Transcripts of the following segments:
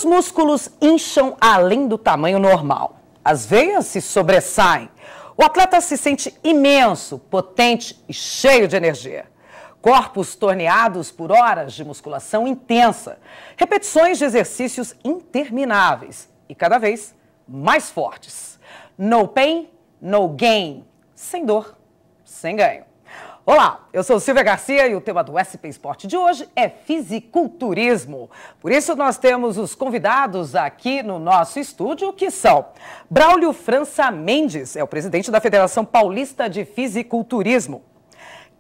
Os músculos incham além do tamanho normal. As veias se sobressaem. O atleta se sente imenso, potente e cheio de energia. Corpos torneados por horas de musculação intensa. Repetições de exercícios intermináveis e cada vez mais fortes. No pain, no gain. Sem dor, sem ganho. Olá, eu sou Silvia Garcia e o tema do SP Esporte de hoje é fisiculturismo. Por isso nós temos os convidados aqui no nosso estúdio, que são Braulio França Mendes, é o presidente da Federação Paulista de Fisiculturismo.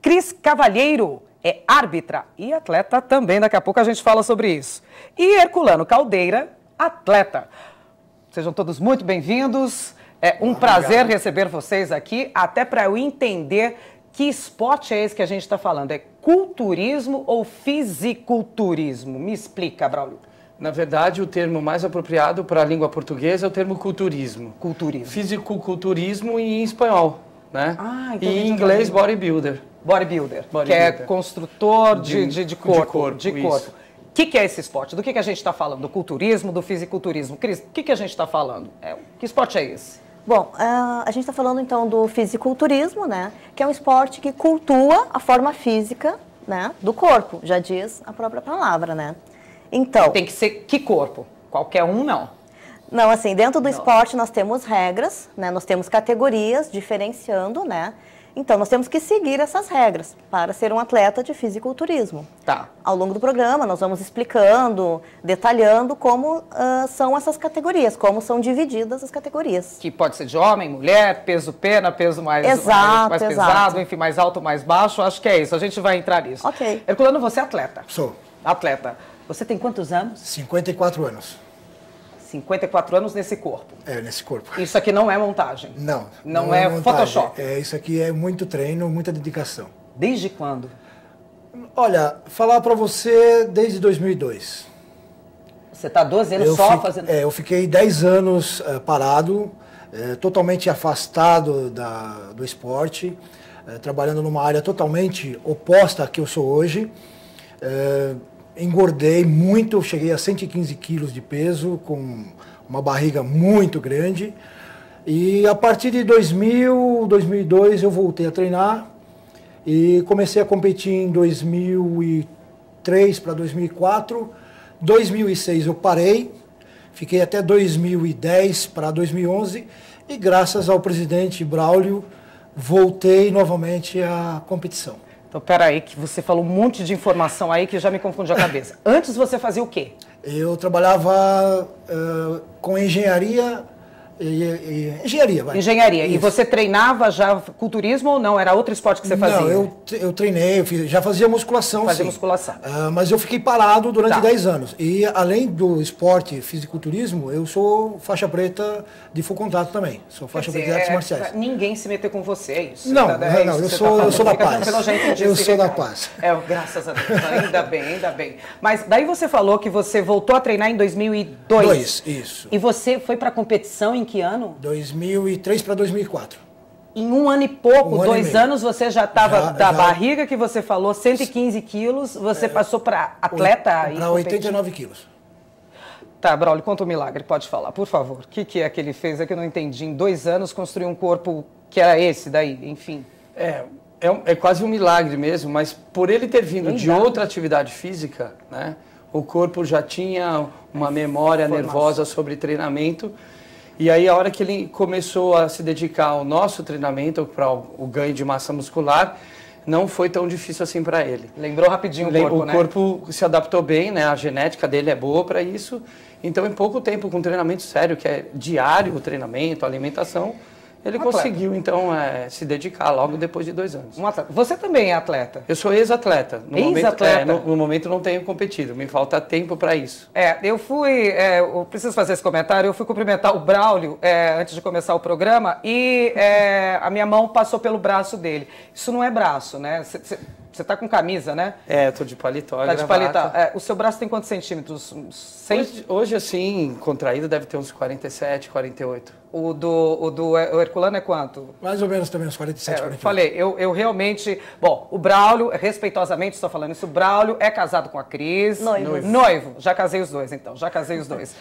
Cris Cavalheiro é árbitra e atleta também, daqui a pouco a gente fala sobre isso. E Herculano Caldeira, atleta. Sejam todos muito bem-vindos. É um prazer receber vocês aqui, até para eu entender que esporte é esse que a gente está falando. É culturismo ou fisiculturismo? Me explica, Braulio. Na verdade, o termo mais apropriado para a língua portuguesa é o termo culturismo. Culturismo. Fisiculturismo em espanhol, né? Então e em inglês, bodybuilder. Bodybuilder, que é construtor de corpo. De corpo. O que é esse esporte? Do que a gente está falando? Do culturismo, do fisiculturismo? Cris, o que a gente está falando? Que esporte é esse? Bom, a gente está falando então do fisiculturismo, né? Que é um esporte que cultua a forma física, né, do corpo, já diz a própria palavra, né? Então, tem que ser que corpo? Qualquer um, não? Não, assim, dentro do esporte nós temos regras, né? Nós temos categorias diferenciando, né? Então, nós temos que seguir essas regras para ser um atleta de fisiculturismo. Tá. Ao longo do programa, nós vamos explicando, detalhando como são essas categorias, como são divididas as categorias. Que pode ser de homem, mulher, peso-pena, peso mais pesado, enfim, mais alto, mais baixo. Acho que é isso, a gente vai entrar nisso. Ok. Herculano, você é atleta? Sou. Atleta. Você tem quantos anos? 54 anos. 54 anos nesse corpo. É, nesse corpo. Isso aqui não é montagem? Não. Não é montagem. Photoshop? Isso aqui é muito treino, muita dedicação. Desde quando? Olha, falar pra você desde 2002. Você está 12 anos fazendo... eu fiquei 10 anos parado, totalmente afastado do esporte, trabalhando numa área totalmente oposta à que eu sou hoje. Engordei muito, cheguei a 115 quilos de peso, com uma barriga muito grande. E a partir de 2002 eu voltei a treinar e comecei a competir em 2003 para 2004. 2006 eu parei, fiquei até 2010 para 2011 e graças ao presidente Braulio voltei novamente à competição. Então, peraí, que você falou um monte de informação aí que já me confunde a cabeça. Antes você fazia o quê? Eu trabalhava com engenharia. Engenharia, vai. Engenharia. Isso. E você treinava já culturismo ou não? Era outro esporte que você fazia? Não, eu treinei, já fazia musculação, Fazia sim. musculação. Mas eu fiquei parado durante 10 anos. E além do esporte fisiculturismo, eu sou faixa preta de full contato também. Sou faixa preta de artes marciais. Ninguém se meter com você, é isso? Não, eu sou da paz. Eu sou da paz. Graças a Deus, ainda bem. Mas daí você falou que você voltou a treinar em 2002. Isso. E você foi para competição em que ano? 2003 para 2004. Em um ano e pouco, 2 anos, você já estava da barriga que você falou, 115 quilos, você passou para atleta? Para 89 quilos. Tá, Braulio, conta um milagre, pode falar, por favor. O que é que ele fez? É que eu não entendi. Em 2 anos, construiu um corpo que era esse daí, enfim. É quase um milagre mesmo, mas por ele ter vindo de outra atividade física, né, o corpo já tinha uma memória nervosa sobre treinamento. E aí, a hora que ele começou a se dedicar ao nosso treinamento, para o ganho de massa muscular, não foi tão difícil assim para ele. Lembrou rapidinho o corpo, né? O corpo se adaptou bem, né? A genética dele é boa para isso. Então, em pouco tempo, com treinamento sério, que é diário o treinamento, a alimentação, ele conseguiu, então, se dedicar logo depois de 2 anos. Um atleta. Você também é atleta? Eu sou ex-atleta. Ex-atleta? No momento não tenho competido, me falta tempo para isso. Eu preciso fazer esse comentário, eu fui cumprimentar o Braulio antes de começar o programa e a minha mão passou pelo braço dele. Isso não é braço, né? Você está com camisa, né? É, eu tô de paletó, Tá de paletó. O seu braço tem quantos centímetros? Hoje, assim, contraído deve ter uns 47, 48. O Herculano é quanto? Mais ou menos também uns 47, 48. Falei, eu realmente... Bom, o Braulio, respeitosamente estou falando isso, o Braulio é casado com a Cris. Noivo. Já casei os dois, então. Já casei os dois.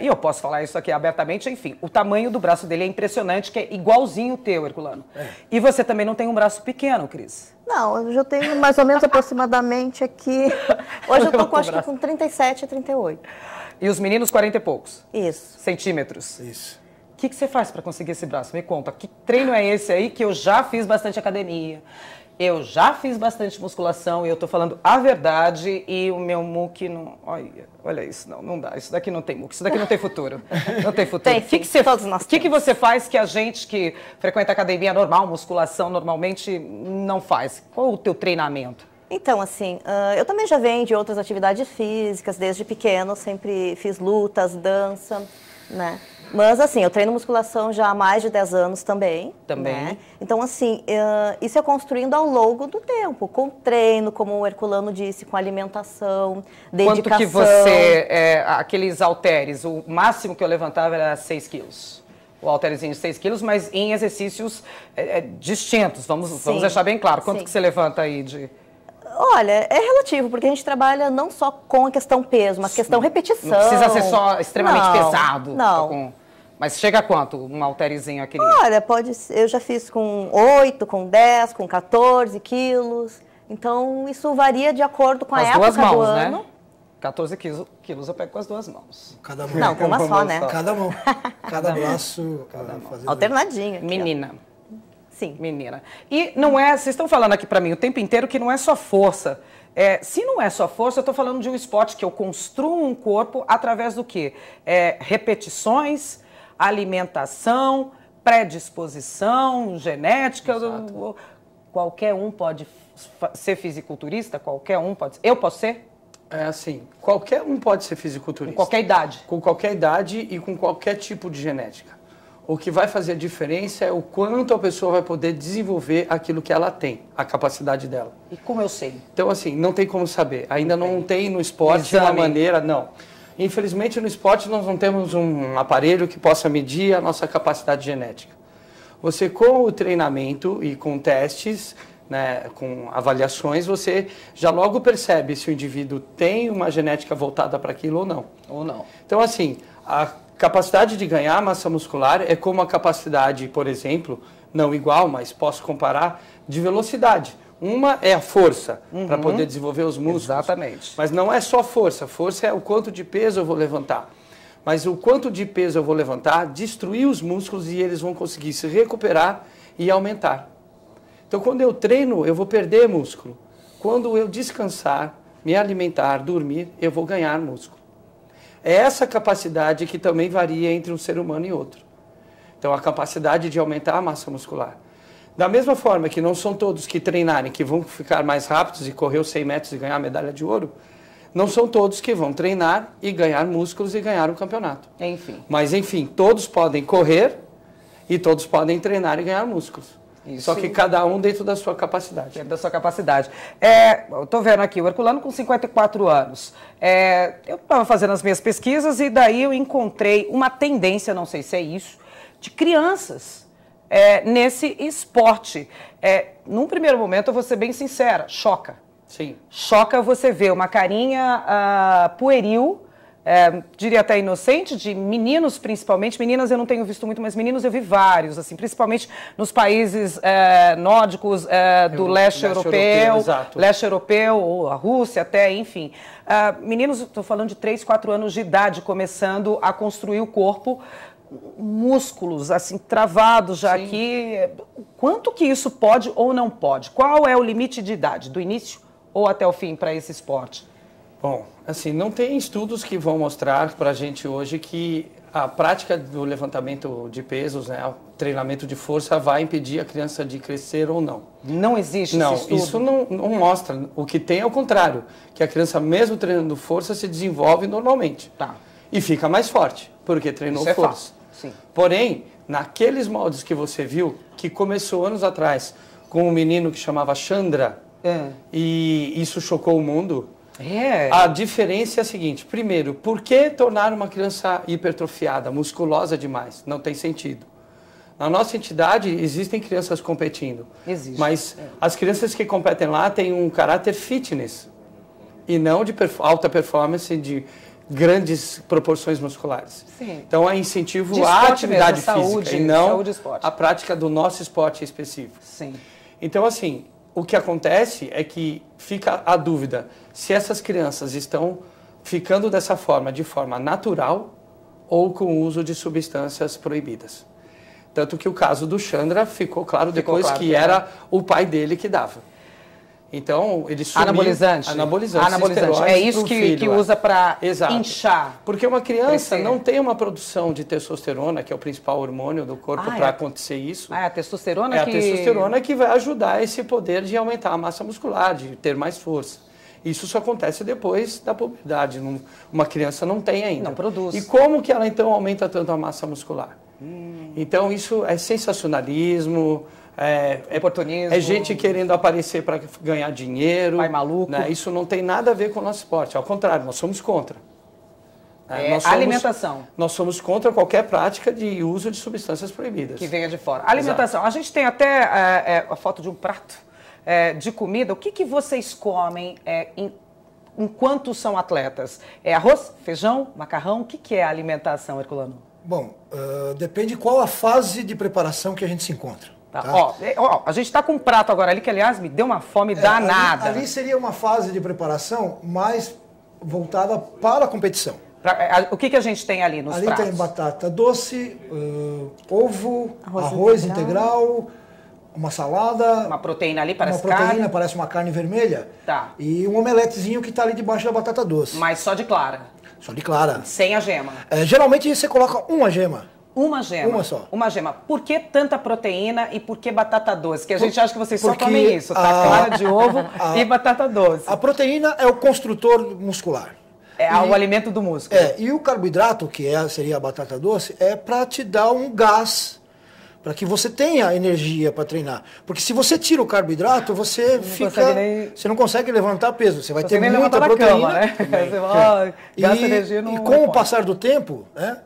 E eu posso falar isso aqui abertamente, enfim. O tamanho do braço dele é impressionante, que é igualzinho o teu, Herculano. E você também não tem um braço pequeno, Cris? Não, eu já tenho mais ou menos aproximadamente aqui... Hoje eu tô acho que com 37 a 38. E os meninos, 40 e poucos? Isso. Centímetros? Isso. O que você faz para conseguir esse braço? Me conta. Que treino é esse aí que eu já fiz bastante academia? Eu já fiz bastante musculação e eu tô falando a verdade e o meu muque não... Olha isso, não dá. Isso daqui não tem muque, isso daqui não tem futuro. Não tem futuro. Tem, O que você faz que a gente que frequenta academia normal, musculação normalmente, não faz? Qual o teu treinamento? Então, assim, eu também já venho de outras atividades físicas, desde pequeno, sempre fiz lutas, dança, né? Mas, assim, eu treino musculação já há mais de 10 anos também. Né? Então, assim, isso é construindo ao longo do tempo, com treino, como o Herculano disse, com alimentação, dedicação. Quanto que você, aqueles halteres, o máximo que eu levantava era 6 quilos. O halterzinho de 6 quilos, mas em exercícios distintos, vamos deixar bem claro. Quanto que você levanta aí de... Olha, é relativo, porque a gente trabalha não só com a questão peso, mas questão repetição. Não precisa ser só extremamente pesado. Não. Mas chega a quanto um halterizinho aquele? Olha, pode ser, eu já fiz com 8, com 10, com 14 quilos. Então, isso varia de acordo com a época do ano. Né? 14 quilos eu pego com as duas mãos. Cada mão. Não, com uma só, né? Cada mão. Cada braço. Alternadinho. Aqui, menina. Sim. Menina. E não é, vocês estão falando aqui para mim o tempo inteiro que não é só força. Se não é só força, eu estou falando de um esporte que eu construo um corpo através do quê? Repetições, alimentação, predisposição, genética. Qualquer um pode ser fisiculturista? Qualquer um pode ser? Eu posso ser? É assim, qualquer um pode ser fisiculturista. Com qualquer idade? Com qualquer idade e com qualquer tipo de genética. O que vai fazer a diferença é o quanto a pessoa vai poder desenvolver aquilo que ela tem, a capacidade dela. E como eu sei? Então, assim, não tem como saber. Ainda não tem no esporte uma maneira, não. Infelizmente, no esporte nós não temos um aparelho que possa medir a nossa capacidade genética. Você, com o treinamento e com testes, né, com avaliações, você já logo percebe se o indivíduo tem uma genética voltada para aquilo ou não. Ou não. Então, assim, a capacidade de ganhar massa muscular é como a capacidade, por exemplo, não igual, mas posso comparar, de velocidade. Uma é a força, para poder desenvolver os músculos. Exatamente. Mas não é só força. Força é o quanto de peso eu vou levantar. Mas o quanto de peso eu vou levantar, destruir os músculos e eles vão conseguir se recuperar e aumentar. Então, quando eu treino, eu vou perder músculo. Quando eu descansar, me alimentar, dormir, eu vou ganhar músculo. É essa capacidade que também varia entre um ser humano e outro. Então, a capacidade de aumentar a massa muscular. Da mesma forma que não são todos que treinarem que vão ficar mais rápidos e correr os 100 metros e ganhar a medalha de ouro, não são todos que vão treinar e ganhar músculos e ganhar um campeonato. Enfim. Mas, enfim, todos podem correr e todos podem treinar e ganhar músculos. Isso. Só que cada um dentro da sua capacidade. Dentro da sua capacidade. Eu estou vendo aqui, o Herculano com 54 anos. Eu estava fazendo as minhas pesquisas e daí eu encontrei uma tendência, não sei se é isso, de crianças nesse esporte. Num primeiro momento, eu vou ser bem sincera, choca. Sim. Choca você ver uma carinha pueril, diria até inocente, de meninos principalmente. Meninas eu não tenho visto muito, mas meninos eu vi vários, assim, principalmente nos países nórdicos do leste europeu, leste europeu, ou a Rússia até, enfim. Meninos, estou falando de 3, 4 anos de idade, começando a construir o corpo, músculos, assim, travados já. Sim. Aqui. Quanto que isso pode ou não pode? Qual é o limite de idade, do início ou até o fim para esse esporte? Bom, assim, não tem estudos que vão mostrar para a gente hoje que a prática do levantamento de pesos, né, o treinamento de força vai impedir a criança de crescer ou não. Não existe esse estudo? Não, isso não mostra. O que tem é o contrário, que a criança mesmo treinando força se desenvolve normalmente. Tá. E fica mais forte, porque treinou isso força. Sim. Porém, naqueles moldes que você viu, que começou anos atrás com um menino que chamava Chandra, E isso chocou o mundo. É. A diferença é a seguinte: primeiro, por que tornar uma criança hipertrofiada, musculosa demais? Não tem sentido. Na nossa entidade existem crianças competindo. Existe. Mas as crianças que competem lá têm um caráter fitness e não de alta performance, de grandes proporções musculares. Sim. Então é incentivo De à esporte atividade mesmo, física saúde, e não saúde e esporte. a prática do nosso esporte específico. Sim. Então, assim, o que acontece é que fica a dúvida se essas crianças estão ficando dessa forma, de forma natural ou com o uso de substâncias proibidas. Tanto que o caso do Chandra ficou claro depois que era o pai dele que dava. Então, ele sumiu... Anabolizante. É isso que usa para inchar. Porque uma criança não tem uma produção de testosterona, que é o principal hormônio do corpo, para acontecer isso. É a testosterona a testosterona que vai ajudar esse poder de aumentar a massa muscular, de ter mais força. Isso só acontece depois da puberdade. Uma criança não tem ainda. Não produz. E como que ela, então, aumenta tanto a massa muscular? Então, isso é sensacionalismo... oportunismo. É gente querendo aparecer para ganhar dinheiro. Pai maluco. Né? Isso não tem nada a ver com o nosso esporte. Ao contrário, nós somos contra. Alimentação. Nós somos contra qualquer prática de uso de substâncias proibidas. Que venha de fora. Alimentação. A gente tem até a foto de um prato de comida. O que vocês comem enquanto são atletas? É arroz, feijão, macarrão? O que é a alimentação, Herculano? Bom, depende qual a fase de preparação que a gente se encontra. Tá. Ó, a gente está com um prato agora ali que, aliás, me deu uma fome danada. Ali seria uma fase de preparação mais voltada para a competição. O que a gente tem ali nos pratos? Ali tem batata doce, ovo, arroz integral, uma salada. Uma proteína ali, parece carne. Uma proteína, carne. parece uma carne vermelha. Tá. E um omeletezinho que está ali debaixo da batata doce. Mas só de clara? Só de clara. Sem a gema? Geralmente você coloca uma gema. Uma gema? Uma só. Uma gema. Por que tanta proteína e por que batata doce? Que a gente acha que vocês só comem isso, tá? Clara de ovo e batata doce. A proteína é o construtor muscular. O alimento do músculo. E o carboidrato, que seria a batata doce, é para te dar um gás, para que você tenha energia para treinar. Porque se você tira o carboidrato, você não consegue levantar peso. Você vai ter muita proteína. Cama, né? Você gasta energia no... E com o passar do tempo, né,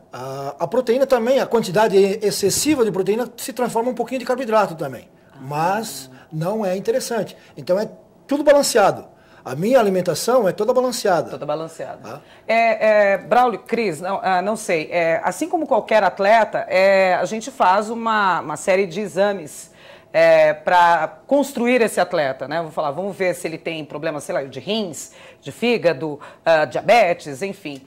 a proteína também, a quantidade excessiva de proteína se transforma um pouquinho de carboidrato também. Mas não é interessante. Então é tudo balanceado. A minha alimentação é toda balanceada. Toda balanceada. Braulio, Cris, não sei. Assim como qualquer atleta, a gente faz uma série de exames para construir esse atleta, né? Vamos ver se ele tem problemas, sei lá, de rins, de fígado, diabetes, enfim.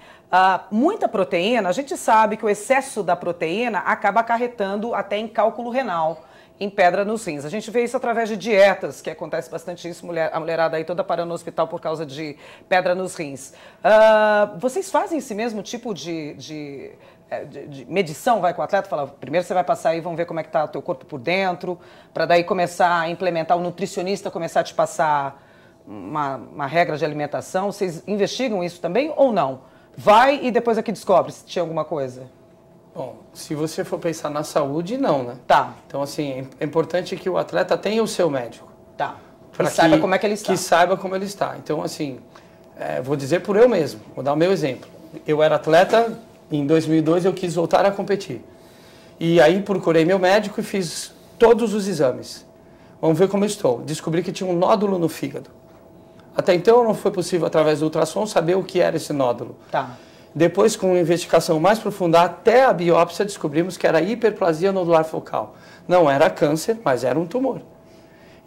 Muita proteína, a gente sabe que o excesso da proteína acaba acarretando até em cálculo renal, em pedra nos rins. A gente vê isso através de dietas, que acontece bastante isso, a mulherada aí toda parando no hospital por causa de pedra nos rins. Vocês fazem esse mesmo tipo de medição, vai com o atleta, fala, primeiro você vai passar aí, vamos ver como é que está o teu corpo por dentro, para daí começar a implementar, o nutricionista começar a te passar uma regra de alimentação. Vocês investigam isso também ou não? Vai e depois aqui descobre se tinha alguma coisa. Bom, se você for pensar na saúde, não, né? Tá. Então, assim, é importante que o atleta tenha o seu médico. Tá. Que saiba como é que ele está. Que saiba como ele está. Então, assim, vou dizer por eu mesmo, vou dar o meu exemplo. Eu era atleta, em 2002 eu quis voltar a competir. E aí procurei meu médico e fiz todos os exames. Vamos ver como eu estou. Descobri que tinha um nódulo no fígado. Até então não foi possível, através do ultrassom, saber o que era esse nódulo. Tá. Depois, com uma investigação mais profunda, até a biópsia, descobrimos que era hiperplasia nodular focal. Não era câncer, mas era um tumor.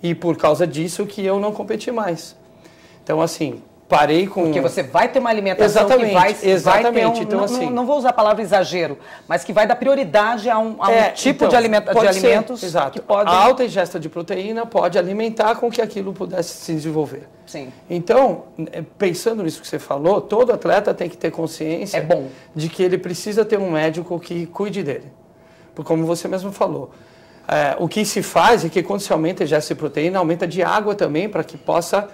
E por causa disso que eu não competi mais. Então, assim, parei com... Porque você vai ter uma alimentação que vai ter então, assim, não vou usar a palavra exagero, mas que vai dar prioridade a um tipo de alimentos exato. que podem... A alta ingesta de proteína pode alimentar com que aquilo pudesse se desenvolver. Sim. Então, pensando nisso que você falou, todo atleta tem que ter consciência de que ele precisa ter um médico que cuide dele. Porque, como você mesmo falou, o que se faz é que quando se aumenta a ingesta de proteína, aumenta de água também para que possa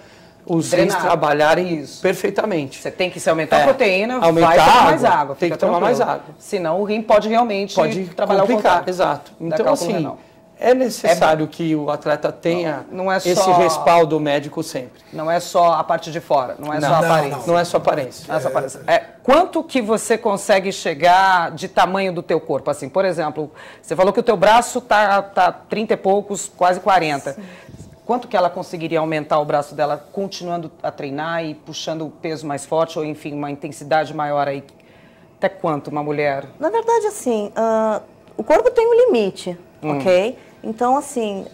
os rins trabalharem perfeitamente. Você tem que se aumentar a proteína, vai tomar mais água. Tem que tomar mais água. Senão o rim pode realmente trabalhar complicar, exato. Então, assim, É necessário que o atleta tenha esse respaldo médico sempre. Não é só a parte de fora, não é só a aparência. Não é só aparência. Não é só aparência. Quanto que você consegue chegar de tamanho do teu corpo? Assim, por exemplo, você falou que o teu braço tá 30 e poucos, quase 40. Sim. Quanto que ela conseguiria aumentar o braço dela continuando a treinar e puxando o peso mais forte ou, enfim, uma intensidade maior aí? Até quanto uma mulher? Na verdade, assim, o corpo tem um limite, ok? Então, assim,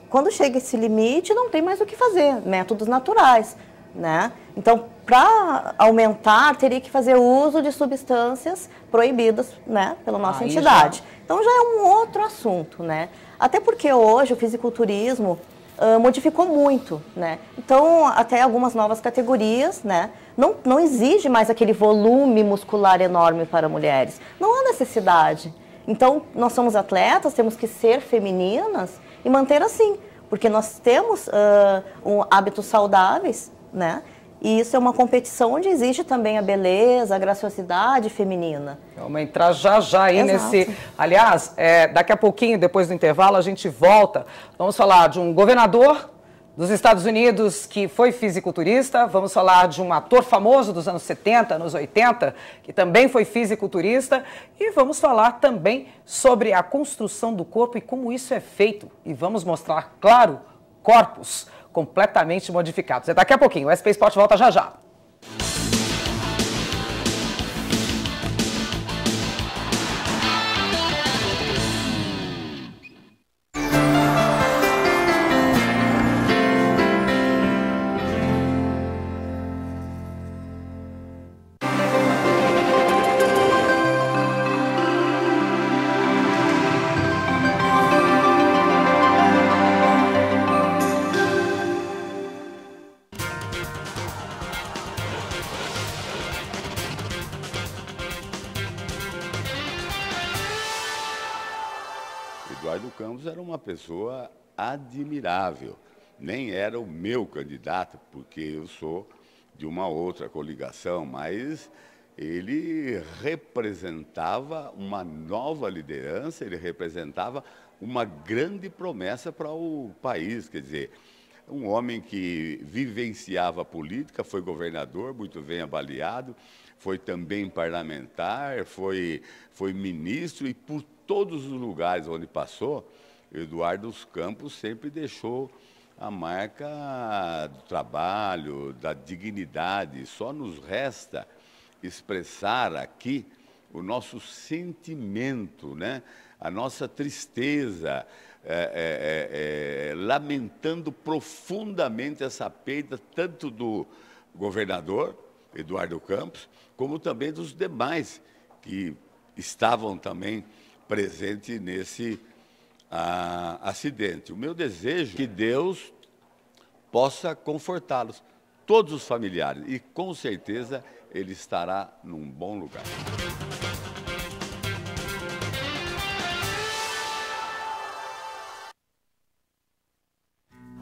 quando chega esse limite, não tem mais o que fazer, métodos naturais, né? Então, para aumentar, teria que fazer uso de substâncias proibidas, né, pela nossa entidade. Então, já é um outro assunto, né? Até porque hoje o fisiculturismo modificou muito, né? Então, até algumas novas categorias, né, não exige mais aquele volume muscular enorme para mulheres. Não há necessidade. Então, nós somos atletas, temos que ser femininas e manter assim, porque nós temos hábitos saudáveis, né? E isso é uma competição onde existe também a beleza, a graciosidade feminina. Vamos entrar já aí nesse... Aliás, daqui a pouquinho, depois do intervalo, a gente volta. Vamos falar de um governador dos Estados Unidos que foi fisiculturista. Vamos falar de um ator famoso dos anos 70, anos 80, que também foi fisiculturista. E vamos falar também sobre a construção do corpo e como isso é feito. E vamos mostrar, claro, corpos completamente modificados. É daqui a pouquinho. O SP Sport volta já. Eduardo Campos era uma pessoa admirável. Nem era o meu candidato, porque eu sou de uma outra coligação, mas ele representava uma nova liderança, ele representava uma grande promessa para o país. Quer dizer, um homem que vivenciava a política, foi governador, muito bem avaliado, foi também parlamentar, foi ministro e por todos os lugares onde passou, Eduardo Campos sempre deixou a marca do trabalho, da dignidade. Só nos resta expressar aqui o nosso sentimento, né? A nossa tristeza, lamentando profundamente essa perda, tanto do governador, Eduardo Campos, como também dos demais que estavam também presente nesse acidente. O meu desejo é que Deus possa confortá-los, todos os familiares, e com certeza ele estará num bom lugar.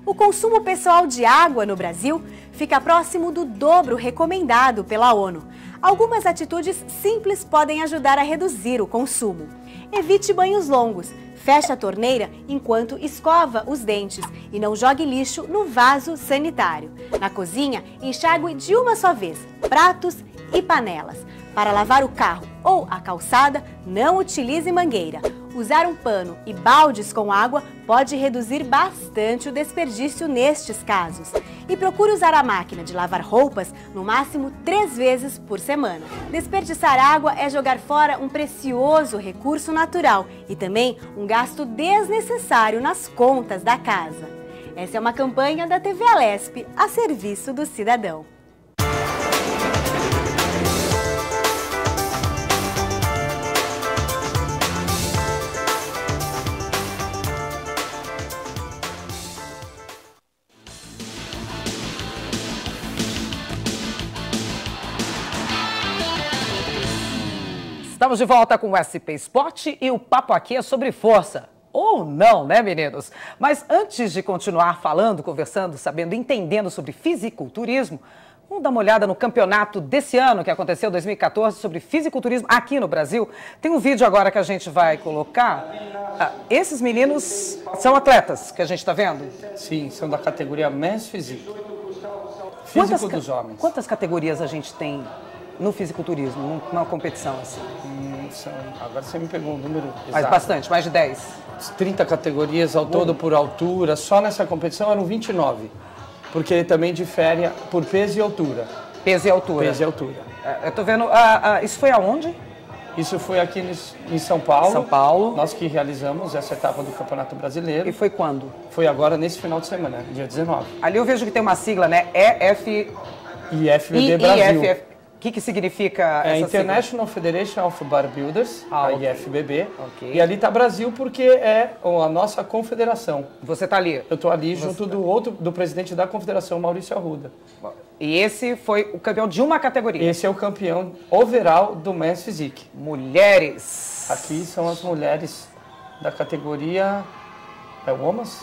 O consumo pessoal de água no Brasil fica próximo do dobro recomendado pela ONU. Algumas atitudes simples podem ajudar a reduzir o consumo. Evite banhos longos, feche a torneira enquanto escova os dentes e não jogue lixo no vaso sanitário. Na cozinha, enxague de uma só vez pratos e panelas. Para lavar o carro ou a calçada, não utilize mangueira. Usar um pano e baldes com água pode reduzir bastante o desperdício nestes casos. E procure usar a máquina de lavar roupas no máximo 3 vezes por semana. Desperdiçar água é jogar fora um precioso recurso natural e também um gasto desnecessário nas contas da casa. Essa é uma campanha da TV Alesp a serviço do cidadão. Estamos de volta com o SP Sport e o papo aqui é sobre força. Ou não, né, meninos? Mas antes de continuar falando, conversando, sabendo, entendendo sobre fisiculturismo, Vamos dar uma olhada no campeonato desse ano, que aconteceu em 2014, sobre fisiculturismo aqui no Brasil. Tem um vídeo agora que a gente vai colocar. Esses meninos são atletas que a gente está vendo? Sim, são da categoria Men's Physique. Físico dos homens. Quantas categorias a gente tem no fisiculturismo, numa competição assim? Agora você me pegou um número exato. Mas bastante, mais de 10. 30 categorias ao todo por altura. Só nessa competição eram 29. Porque ele também difere por peso e altura. Peso e altura. Peso e altura. Eu tô vendo. Isso foi aonde? Isso foi aqui em São Paulo. São Paulo. Nós que realizamos essa etapa do Campeonato Brasileiro. E foi quando? Foi agora, nesse final de semana, dia 19. Ali eu vejo que tem uma sigla, né? IFBB Brasil. O que significa essa International Federation of Bodybuilders, a IFBB. Okay. E ali está Brasil porque é a nossa confederação. Você está ali? Eu estou ali junto do presidente da confederação, Maurício Arruda. E esse foi o campeão de uma categoria? Esse é o campeão overall do Men's Physique. Mulheres. Aqui são as mulheres da categoria... É Women's?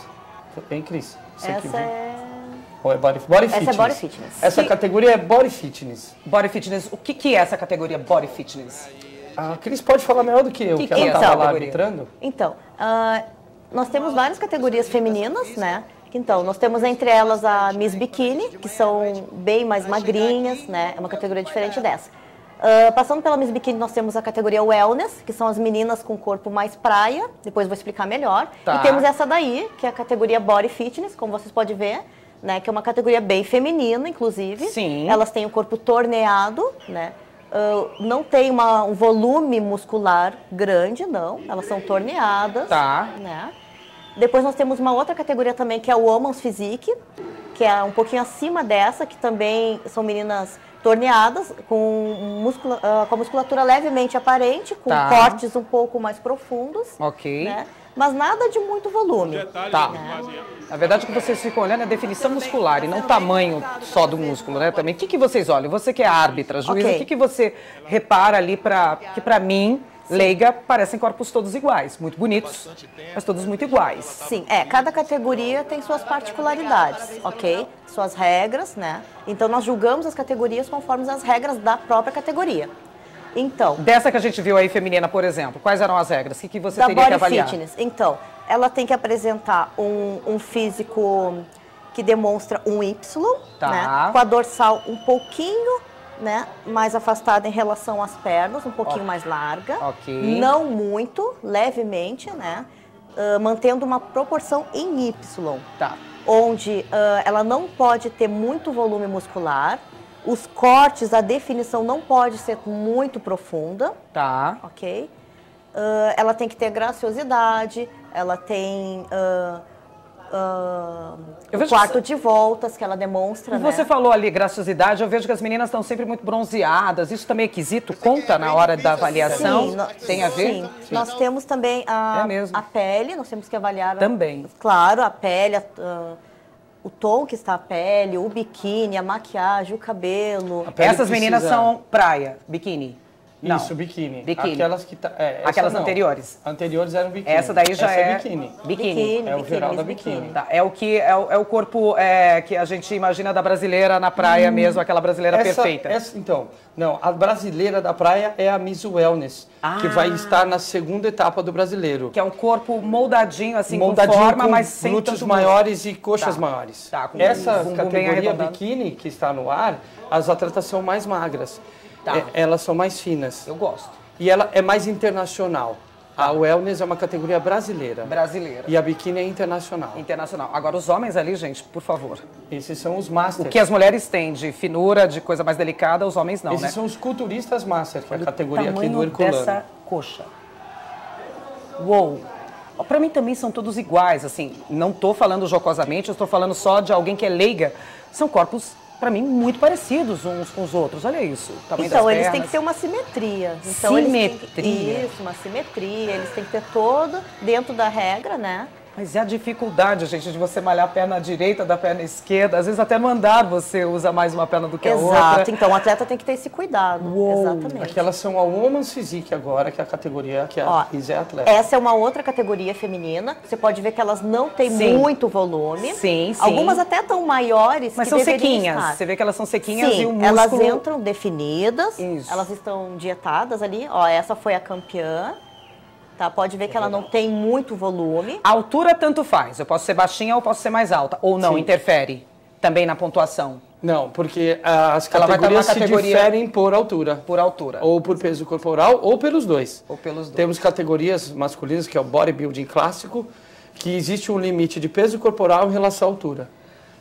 Hein, Cris? Essa é... Ou é Body Fitness? Essa é Body Fitness. Essa categoria é Body Fitness. Body Fitness. O que é essa categoria Body Fitness? A Cris pode falar melhor do que eu, que ela estava lá arbitrando. Então, nós temos várias categorias femininas, né? Então, nós temos entre elas a Miss Bikini, que são bem mais magrinhas, né? É uma categoria diferente dessa. Passando pela Miss Bikini, nós temos a categoria Wellness, que são as meninas com corpo mais praia. Depois vou explicar melhor. Tá. E temos essa daí, que é a categoria Body Fitness, como vocês podem ver. Né, que é uma categoria bem feminina, inclusive. Sim. Elas têm o corpo torneado, né? Não tem um volume muscular grande, não. Elas são torneadas. Tá. Né? Depois nós temos uma outra categoria também, que é o Women's Physique, que é um pouquinho acima dessa, que também são meninas torneadas, com a musculatura levemente aparente, com cortes um pouco mais profundos. Ok. Né? Mas nada de muito volume. Tá. Na verdade, o que vocês ficam olhando é a definição muscular e não o tamanho só do músculo, né? Também. O que vocês olham? Você que é árbitra, juíza, o que você repara ali que pra mim, leiga, parecem corpos todos iguais, muito bonitos, mas todos muito iguais. Sim, cada categoria tem suas particularidades, ok? Suas regras, né? Então, nós julgamos as categorias conforme as regras da própria categoria. Então, dessa que a gente viu aí, feminina, por exemplo, quais eram as regras? O que você teria que avaliar? Da Body Fitness, então, ela tem que apresentar um físico que demonstra um Y, né? Com a dorsal um pouquinho, né, mais afastada em relação às pernas, um pouquinho mais larga. Ok. Não muito, levemente, né? Mantendo uma proporção em Y. Tá. Onde ela não pode ter muito volume muscular. Os cortes, a definição não pode ser muito profunda. Tá. Ok? Ela tem que ter graciosidade, ela tem o quarto de voltas que ela demonstra, Você falou ali graciosidade, eu vejo que as meninas estão sempre muito bronzeadas. Isso também é quesito? Conta na hora da avaliação? Sim, tem a ver? Sim. Nós temos também a pele, nós temos que avaliar... Também. Claro, a pele... o tom que está a pele, o biquíni, a maquiagem, o cabelo. Essas meninas são praia, biquíni? Não. Isso, biquíni. Biquíni. Aquelas que aquelas anteriores? Anteriores eram biquíni. Essa daí já é biquíni. Biquíni. É o geral da biquíni. Tá. É o corpo que a gente imagina da brasileira na praia mesmo, aquela brasileira perfeita. Então, não, a brasileira da praia é a Miss Wellness, que vai estar na segunda etapa do brasileiro. Que é um corpo moldadinho, assim, com forma, mas sem glúteos tanto maiores e coxas maiores. Tá, com essa bumbum categoria bem biquíni que está no ar, as atletas são mais magras. Tá. Elas são mais finas. Eu gosto. E ela é mais internacional. A Wellness é uma categoria brasileira. Brasileira. E a biquíni é internacional. Internacional. Agora, os homens ali, gente, por favor. Esses são os Masters. O que as mulheres têm de finura, de coisa mais delicada, os homens não, Esses são os culturistas Master, que é a categoria aqui do Herculano. Dessa coxa. Uou! Pra mim também são todos iguais, assim. Não tô falando jocosamente, eu estou falando só de alguém que é leiga. São corpos, pra mim, muito parecidos uns com os outros. Olha isso, o tamanho das Então, eles pernas. têm que ter uma simetria. Então, Simetria. Isso, uma simetria. Eles têm que ter todo dentro da regra, né? Mas e a dificuldade, gente, de você malhar a perna direita da perna esquerda? Às vezes até no andar você usa mais uma perna do que a outra. Exato, então o atleta tem que ter esse cuidado. Uou. Exatamente. Aqui elas são a Women's Physique agora, que é a categoria que a Cris é atleta. Essa é uma outra categoria feminina. Você pode ver que elas não têm muito volume. Sim, sim. Algumas até tão maiores mas que são deveriam sequinhas. estar. Você vê que elas são sequinhas Sim, e o músculo... elas entram definidas. Isso. Elas estão dietadas ali. Ó, essa foi a campeã. Tá, pode ver que ela não tem muito volume. A altura tanto faz. Eu posso ser baixinha ou posso ser mais alta. Ou não, Sim. interfere também na pontuação. Não, porque as Ela vai estar categorias numa se categoria- diferem por altura. Por altura. Ou por peso corporal, ou pelos dois. Ou pelos dois. Temos categorias masculinas, que é o bodybuilding clássico, que existe um limite de peso corporal em relação à altura.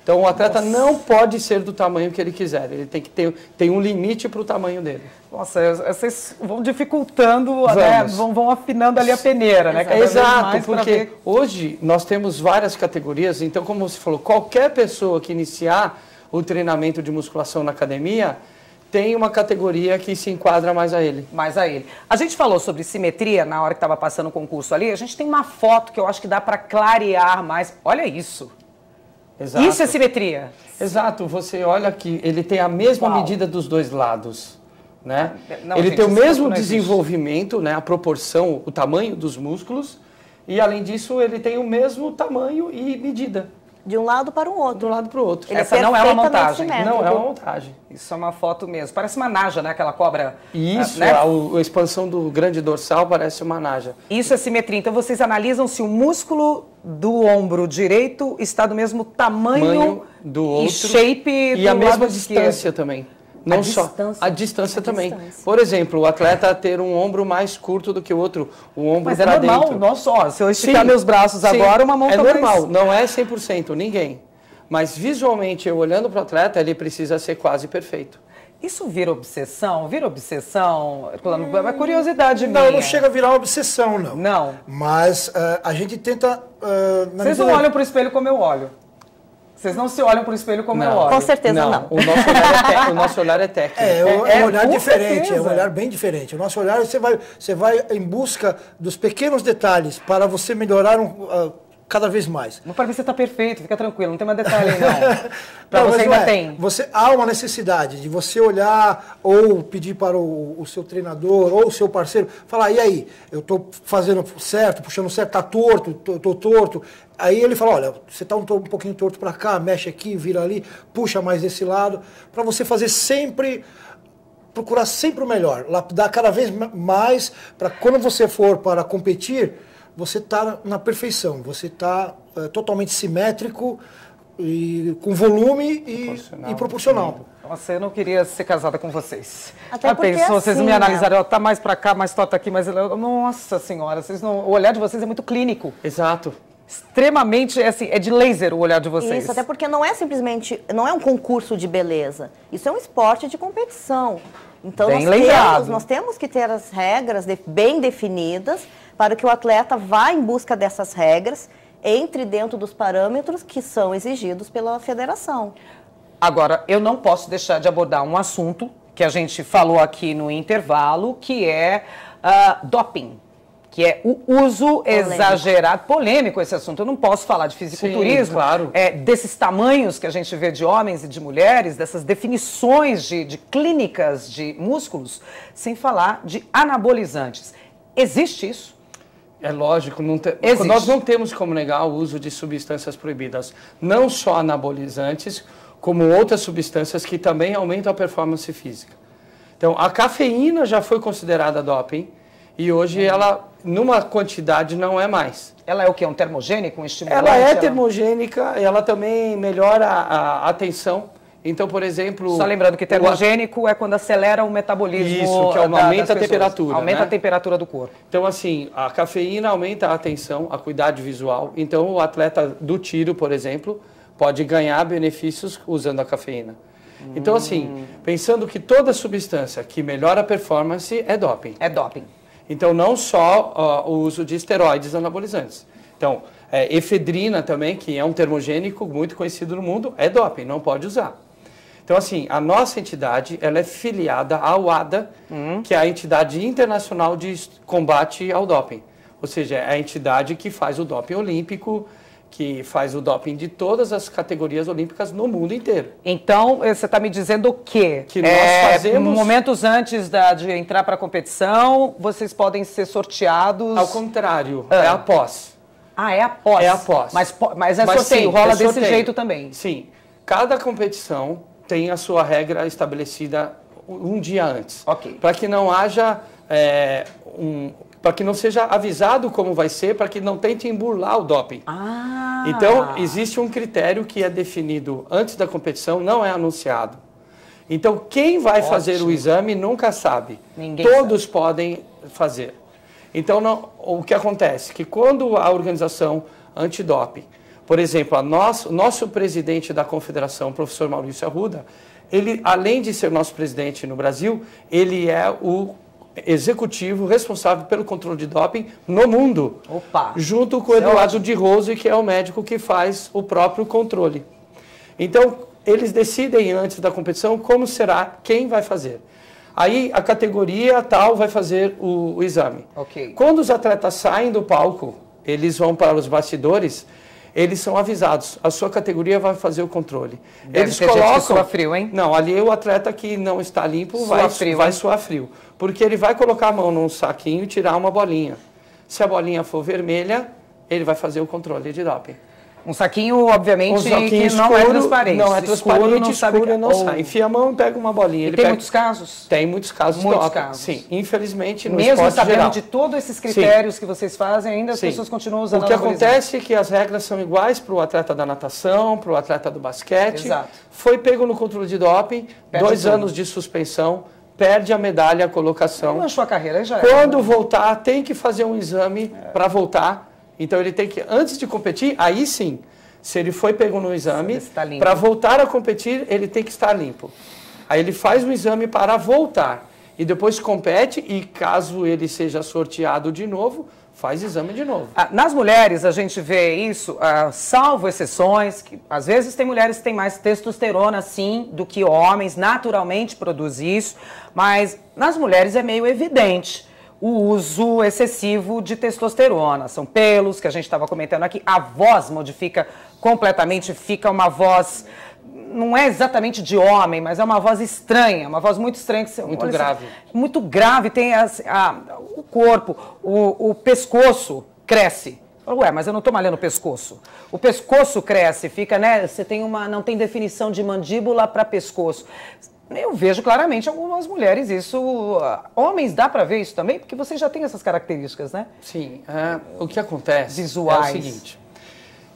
Então, o atleta não pode ser do tamanho que ele quiser. Ele tem que ter um limite para o tamanho dele. Nossa, vocês vão dificultando, né? Vão afinando ali a peneira, né? Cada vez Exato, mais pra porque ver- hoje nós temos várias categorias. Então, como você falou, qualquer pessoa que iniciar o treinamento de musculação na academia tem uma categoria que se enquadra mais a ele. mais a ele. A gente falou sobre simetria na hora que estava passando o concurso ali. A gente tem uma foto que eu acho que dá para clarear mais. Olha isso. Exato. Isso é simetria. Exato, você olha que ele tem a mesma Uau. medida dos dois lados, né? Não, Ele gente, tem o esse mesmo corpo não existe. desenvolvimento, né? A proporção, o tamanho dos músculos, e além disso ele tem o mesmo tamanho e medida, De um lado para o outro. de um lado para o outro. Ele Essa não é uma perfeitamente montagem. simétrico. Não é uma montagem. Isso é uma foto mesmo. Parece uma naja, né? Aquela cobra. Isso, né? a expansão do grande dorsal parece uma naja. Isso é simetria. Então vocês analisam se o músculo do ombro direito está do mesmo tamanho do e outro shape e do a mesma lado distância esquerdo. também. Não só distância. a distância também. distância. Por exemplo, o atleta ter um ombro mais curto do que o outro, o ombro Mas é pra normal, dentro. nossa, ó, se eu esticar Sim, meus braços sim, agora, uma mão é tá normal, mais... não é 100%, ninguém. Mas visualmente, eu olhando para o atleta, ele precisa ser quase perfeito. Isso vira obsessão? Vira obsessão? É curiosidade minha. Não, não chega a virar uma obsessão, não. Não. Mas a gente tenta... na Vocês não medida- olham pro espelho como eu olho. Vocês não se olham pro espelho como eu olho. Com certeza não. O nosso olhar é técnico. É um olhar com diferente, certeza. é um olhar bem diferente. O nosso olhar, você vai em busca dos pequenos detalhes para você melhorar cada vez mais. Mas para mim você tá perfeito, fica tranquilo, não tem mais detalhe aí, não. Pra Não, você mas ainda não é. tem. Há uma necessidade de você olhar ou pedir para o seu treinador ou o seu parceiro, falar, e aí, eu estou fazendo certo, puxando certo, tá torto, tô torto. Aí ele fala, olha, você está um pouquinho torto para cá, mexe aqui, vira ali, puxa mais desse lado, para você fazer sempre... Procurar sempre o melhor, lapidar cada vez mais, para quando você for para competir, você está na perfeição, você está totalmente simétrico, e com volume e proporcional. Nossa, eu não queria ser casada com vocês. Até Já porque pensou, vocês assim, me né? analisaram, ela tá mais pra cá, mais torta aqui, mas nossa senhora, vocês não, o olhar de vocês é muito clínico. Exato. Extremamente, assim, é de laser o olhar de vocês. Isso, até porque não é simplesmente, não é um concurso de beleza. Isso é um esporte de competição. Então Bem lembrado. nós temos que ter as regras bem definidas para que o atleta vá em busca dessas regras, entre dentro dos parâmetros que são exigidos pela federação. Agora, eu não posso deixar de abordar um assunto que a gente falou aqui no intervalo, que é doping. Que é o uso exagerado, polêmico esse assunto. Eu não posso falar de fisiculturismo, Sim, claro. Desses tamanhos que a gente vê de homens e de mulheres, dessas definições de clínicas de músculos, sem falar de anabolizantes. Existe isso? É lógico, Existe. nós não temos como negar o uso de substâncias proibidas, não só anabolizantes, como outras substâncias que também aumentam a performance física. Então, a cafeína já foi considerada doping e hoje ela, numa quantidade, não é mais. Ela é o quê? Um termogênico, um estimulante? Ela é termogênica, ela também melhora a atenção. Então, por exemplo... Só lembrando que termogênico é quando acelera o metabolismo. Isso, que aumenta a temperatura. Aumenta né? a temperatura do corpo. Então, assim, a cafeína aumenta a atenção, a acuidade visual. Então, o atleta do tiro, por exemplo, pode ganhar benefícios usando a cafeína. Então, assim, pensando que toda substância que melhora a performance é doping. É doping. Então, não só o uso de esteroides anabolizantes. Então, efedrina também, que é um termogênico muito conhecido no mundo, é doping, não pode usar. Então, assim, a nossa entidade, ela é filiada ao ADA, que é a entidade internacional de combate ao doping. ou seja, é a entidade que faz o doping olímpico, que faz o doping de todas as categorias olímpicas no mundo inteiro. Então, você está me dizendo o quê? Que nós fazemos... Momentos antes de entrar para a competição, vocês podem ser sorteados... Ao contrário, é após. Ah, é após. É após. Mas é sorteio, rola desse sorteio. jeito também. Sim. Cada competição tem a sua regra estabelecida um dia antes. Ok. Para que não haja... para que não seja avisado como vai ser, para que não tentem burlar o doping. Ah. Então, existe um critério que é definido antes da competição, não é anunciado. Então, quem vai fazer o exame nunca sabe. Todos podem fazer. Então, o que acontece? Que quando a organização antidoping, por exemplo, nosso presidente da confederação, o professor Maurício Arruda, ele, além de ser nosso presidente no Brasil, ele é o executivo responsável pelo controle de doping no mundo. Opa! Junto com o Eduardo de Rose, que é o médico que faz o próprio controle. Então, eles decidem antes da competição como será, quem vai fazer. Aí, a categoria tal vai fazer o exame. Okay. Quando os atletas saem do palco, eles vão para os bastidores, eles são avisados. A sua categoria vai fazer o controle. Eles colocam... Gente que sua frio, hein? Não, ali o atleta que não está limpo vai suar frio. Porque ele vai colocar a mão num saquinho e tirar uma bolinha. Se a bolinha for vermelha, ele vai fazer o controle de doping. Um saquinho, obviamente, que escuro, não é transparente. Não é transparente, escuro não sai. Ou... Enfia a mão e pega uma bolinha. Tem muitos casos? Tem muitos casos. Muitos casos. Sim, infelizmente no mesmo esporte sabendo geral. de todos esses critérios que vocês fazem, ainda as pessoas continuam usando o que acontece é que as regras são iguais para o atleta da natação, para o atleta do basquete. Exato. Foi pego no controle de doping, 2 anos de suspensão, perde a medalha, a colocação. Não manchou a carreira, já Quando voltar, tem que fazer um exame para voltar. Então ele tem que, antes de competir, aí sim, se ele foi pego no exame, para voltar a competir, ele tem que estar limpo. Aí ele faz um exame para voltar. E depois compete e, caso ele seja sorteado de novo, faz exame de novo. Nas mulheres, a gente vê isso, salvo exceções, que às vezes tem mulheres que têm mais testosterona, sim, do que homens, naturalmente produz isso, mas nas mulheres é meio evidente o uso excessivo de testosterona. São pelos, que a gente estava comentando aqui, a voz modifica completamente, fica uma voz, não é exatamente de homem, mas é uma voz estranha, uma voz muito estranha. Muito grave. Muito grave, tem o corpo, o pescoço cresce. Ué, mas eu não estou malhando o pescoço. O pescoço cresce, fica, né? Você tem não tem definição de mandíbula para pescoço. Eu vejo claramente algumas mulheres isso. Homens, dá para ver isso também? Porque vocês já têm essas características, né? Sim. O que acontece visuais. É o seguinte.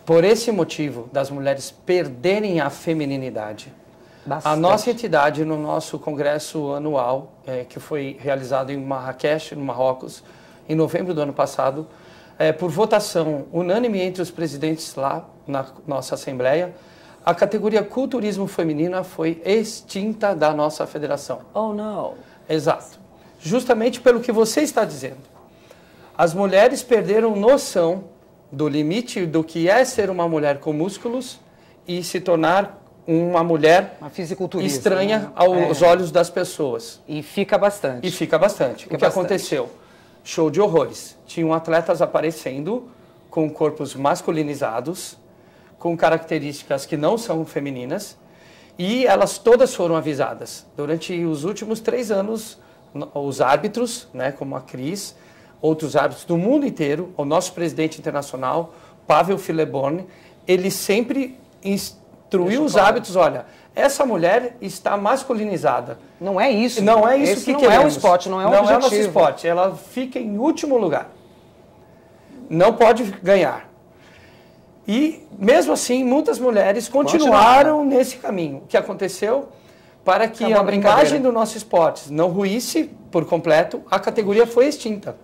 Por esse motivo das mulheres perderem a feminilidade, a nossa entidade, no nosso congresso anual, que foi realizado em Marrakech, no Marrocos, em novembro do ano passado, por votação unânime entre os presidentes lá na nossa Assembleia, a categoria culturismo feminina foi extinta da nossa federação. Oh, não. Exato. Justamente pelo que você está dizendo. As mulheres perderam noção do limite do que é ser uma mulher com músculos e se tornar uma mulher estranha, né? Aos olhos das pessoas. E fica bastante. O que aconteceu? Show de horrores. Tinham atletas aparecendo com corpos masculinizados, com características que não são femininas, e elas todas foram avisadas. Durante os últimos 3 anos, os árbitros, né, como a Cris, outros árbitros do mundo inteiro, o nosso presidente internacional, Pavel Fileborn, ele sempre instruiu os árbitros, olha, essa mulher está masculinizada. Não é isso. Não é isso que queremos. Não é o esporte, não é o objetivo. Não é o nosso esporte. Ela fica em último lugar. Não pode ganhar. E, mesmo assim, muitas mulheres continuaram nesse caminho. O que aconteceu? Para que a imagem do nosso esporte não ruísse por completo, a categoria foi extinta.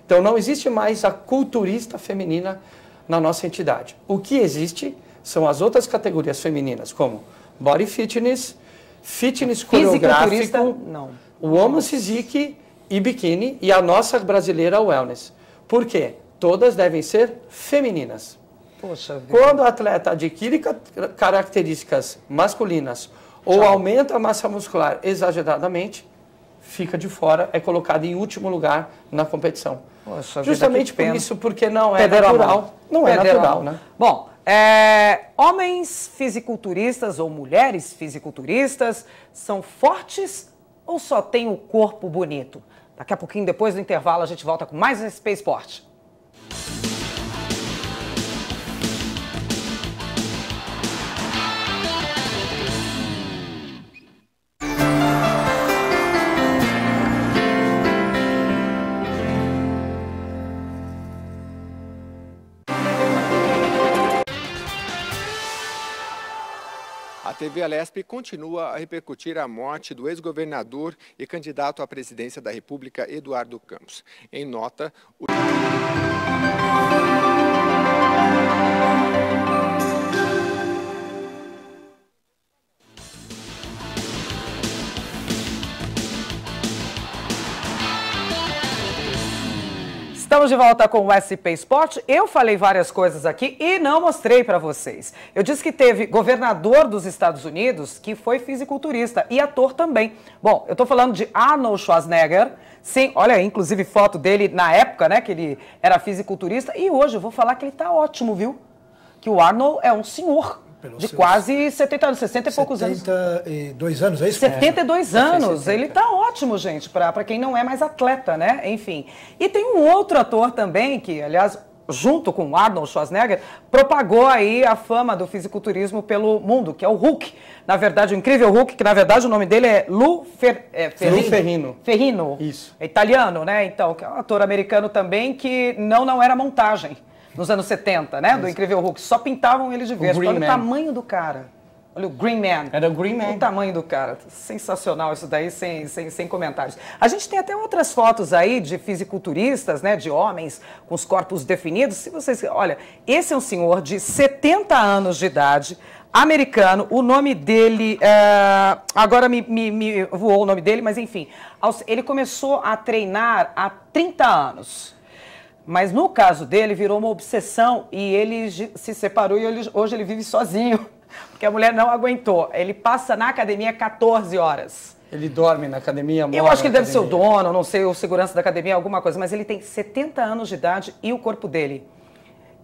Então, não existe mais a culturista feminina na nossa entidade. O que existe são as outras categorias femininas, como body fitness, fitness coreográfico, o Homo Physique e biquíni, e a nossa brasileira wellness. Por quê? Todas devem ser femininas. Poxa vida. Quando o atleta adquire características masculinas ou aumenta a massa muscular exageradamente, fica de fora, é colocado em último lugar na competição. Poxa, justamente por isso, porque não é natural. Não é natural, né? Bom, homens fisiculturistas ou mulheres fisiculturistas são fortes ou só têm o corpo bonito? Daqui a pouquinho, depois do intervalo, a gente volta com mais SP Sport. A TV Alesp continua a repercutir a morte do ex-governador e candidato à presidência da República, Eduardo Campos. Em nota, Estamos de volta com o SP Sport. Eu falei várias coisas aqui e não mostrei para vocês. Eu disse que teve governador dos Estados Unidos que foi fisiculturista e ator também. Bom, eu estou falando de Arnold Schwarzenegger. Sim, olha aí, inclusive foto dele na época, né, que ele era fisiculturista. E hoje eu vou falar que ele está ótimo, viu? Que o Arnold é um senhor de quase 70 anos, 60 e poucos anos. 72 anos, é isso? 72 anos, ele tá ótimo, gente, para quem não é mais atleta, né? Enfim. E tem um outro ator também, que, aliás, junto com o Arnold Schwarzenegger, propagou aí a fama do fisiculturismo pelo mundo, que é o Hulk. Na verdade, o incrível Hulk, que na verdade o nome dele é Lou Ferrigno. Ferrigno. Isso. É italiano, né? Então, que é um ator americano também que não era montagem. Nos anos 70, né? Do Incrível Hulk. Só pintavam ele de verde. Olha o tamanho do cara. Olha o Green Man. Era o Green Man. O tamanho do cara. Sensacional isso daí, sem comentários. A gente tem até outras fotos aí de fisiculturistas, né? De homens com os corpos definidos. Se vocês... Olha, esse é um senhor de 70 anos de idade, americano. O nome dele... agora me voou o nome dele, mas enfim. Ele começou a treinar há 30 anos. Mas no caso dele, virou uma obsessão e ele se separou e hoje ele vive sozinho, porque a mulher não aguentou. Ele passa na academia 14 horas. Ele dorme na academia, mora. Eu acho que ele deve ser o dono, não sei, o segurança da academia, alguma coisa, mas ele tem 70 anos de idade e o corpo dele.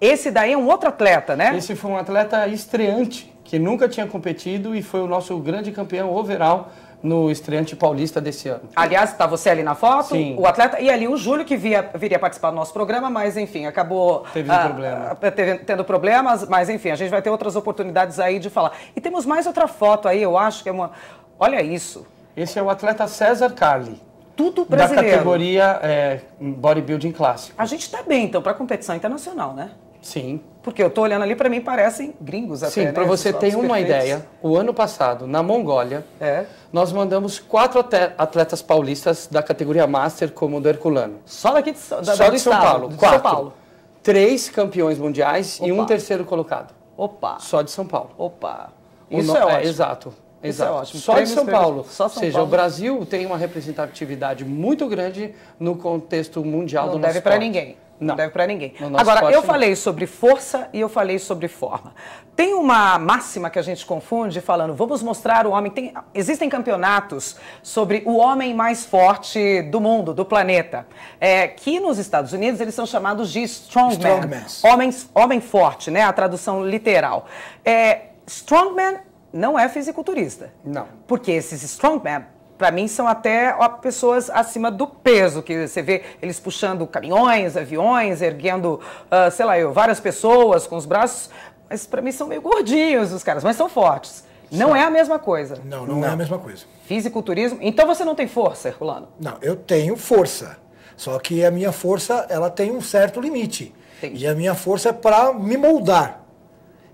Esse daí é um outro atleta, né? Esse foi um atleta estreante, que nunca tinha competido e foi o nosso grande campeão overall no estreante paulista desse ano. Aliás, está você ali na foto, Sim. O atleta, e ali o Júlio, que viria participar do nosso programa, mas enfim, acabou tendo problemas, mas enfim, a gente vai ter outras oportunidades aí de falar. E temos mais outra foto aí, eu acho que é uma... Olha isso. Esse é o atleta César Carli. Tudo brasileiro. Da categoria bodybuilding clássico. A gente está bem, então, para competição internacional, né? Sim. Porque eu tô olhando ali, para mim parecem gringos até. Sim, para você ter uma ideia, o ano passado, na Mongólia, nós mandamos 4 atletas paulistas da categoria Master como o do Herculano. Só daqui de São Paulo? 4. São Paulo. 3 campeões mundiais e um terceiro colocado. Opa! Só de São Paulo. Opa! Isso é ótimo. Exato. Isso é ótimo. Só de São Paulo. Só São Ou seja, Paulo. o Brasil tem uma representatividade muito grande no contexto mundial do nosso esporte. Não deve para ninguém. Não deve para ninguém. Agora, eu falei sobre força e eu falei sobre forma. Tem uma máxima que a gente confunde falando, vamos mostrar o homem... Existem campeonatos sobre o homem mais forte do mundo, do planeta. Que nos Estados Unidos eles são chamados de strongman. Homem forte, né? A tradução literal. Strongman não é fisiculturista. Não. Porque esses strongman... Para mim, são até pessoas acima do peso, que você vê eles puxando caminhões, aviões, erguendo, sei lá, várias pessoas com os braços. Mas para mim são meio gordinhos os caras, mas são fortes. Não é a mesma coisa. Não é a mesma coisa. Fisiculturismo. Então você não tem força, Herculano? Não, eu tenho força. Só que a minha força, ela tem um certo limite. Entendi. E a minha força é para me moldar.